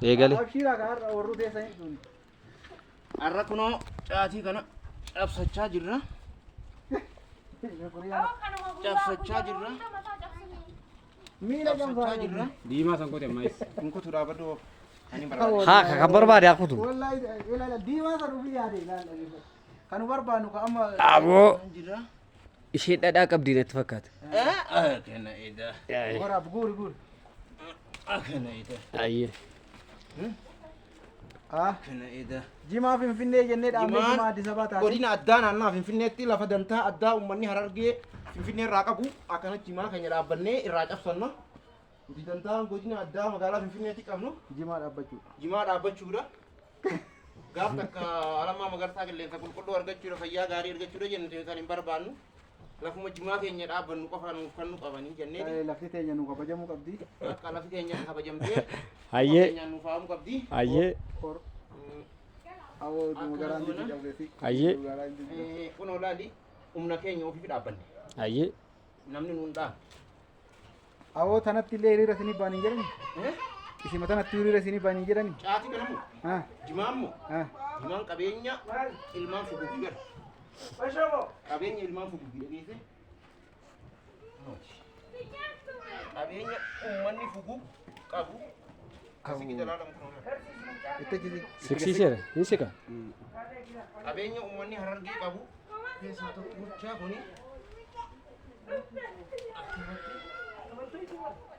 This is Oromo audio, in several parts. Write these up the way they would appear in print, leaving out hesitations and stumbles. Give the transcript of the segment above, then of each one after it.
Eegale. Abshiira gaarra warru teessanii tuni. Arra kunoo caatii kana cabsachaa jirra. Cabsachaa jirra. Miila Cabsachaa jirra. Diimaa san qote ammayis. Kun kutu dhaabadoo ani barbaada. Haa kan barbaade akutu. wallahi ilaala diimaa sana ofii yaade ilaala. Kan barbaannu ka amma Aboo Jirra. ishee dhadhaa qabdi natti fakkaata. Kana ida. waraab guuri guuri. Kana ida. Ayyee. Ah Kana ida. jimaa finfinnee jennee dhaabnee jimaa Addis Ababaa taate. Godina addaa naannaa Finfinneetti lafa dantaa addaa uummanni Harargee Finfinnee irraa qabu akkana jimaa keenya dhaabbannee irraa cabsanna. Nuti dantaa godina addaa magaalaa Finfinneetti qabnu Jimaa dhaabbachuudha. jimaa dhaabbachuudha. Gaaf takka Alammaa Magarsaa qilleensa qulqulluu argachuudha fayyaa gaarii argachuudha jennee kan hin barbaannu. Lafuma jimaa keenya dhaabbannu qofa nuuf kan nu qabanii jennee Lafti teenya nu kabajamuu qabdi. akka lafi keenya kabajamtee Ayyee. keenyaan nuuf haamuu qabdi. Ayyee. Awoo magaalaan itti cabdeeti. Ayyee. Kun olaali humna keenya ofiif dhaabbanne Ayyee. namni nuun dhaa. Awoo tanatti illee hiriira isinii baanii jedhani. Isima tanatti hiriira isinii baanii jedhani. Caatii kanamu Ah jimaan moo ah. jimaan qabeenya ilmaan fuguufi gara qabeenya ilmaan fuguufi dhageesse qabeenya uummanni fuguu qabu asii dalaalamu kunuun Itti jisi. Siksiiseera. Hin siqa. qabeenya uummanni Harargee qabu keessaa tokko gochaa kuni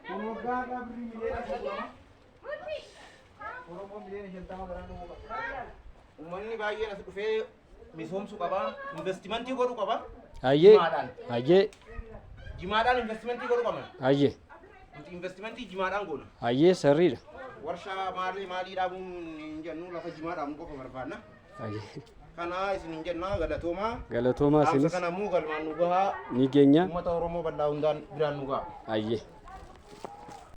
Kun waggaa qabri miliyoona 50. Oromoo miliyoona 50 garaan dhumuu qaba. uummanni baay'een as dhufee misoomsuu qaba investimentii godhuu qaba Ayyee. jimaadhaan Ayyee. jimaadhaan investimentii godhuu qabna Ayyee. nuti investimentii jimaadhaan goona Ayyee sirriidha. warshaa maalii dhaabuun hin jennu lafa jimaa dhaabuun qofa barbaadna Ayyee. kana isin hin jenna galatoomaa Galatoomaa Amsa isinis kana immoo galmaan nu gahaa ni geenya. uummata Oromoo bal'aa hundaan biraan nu gahaa. Ayyee.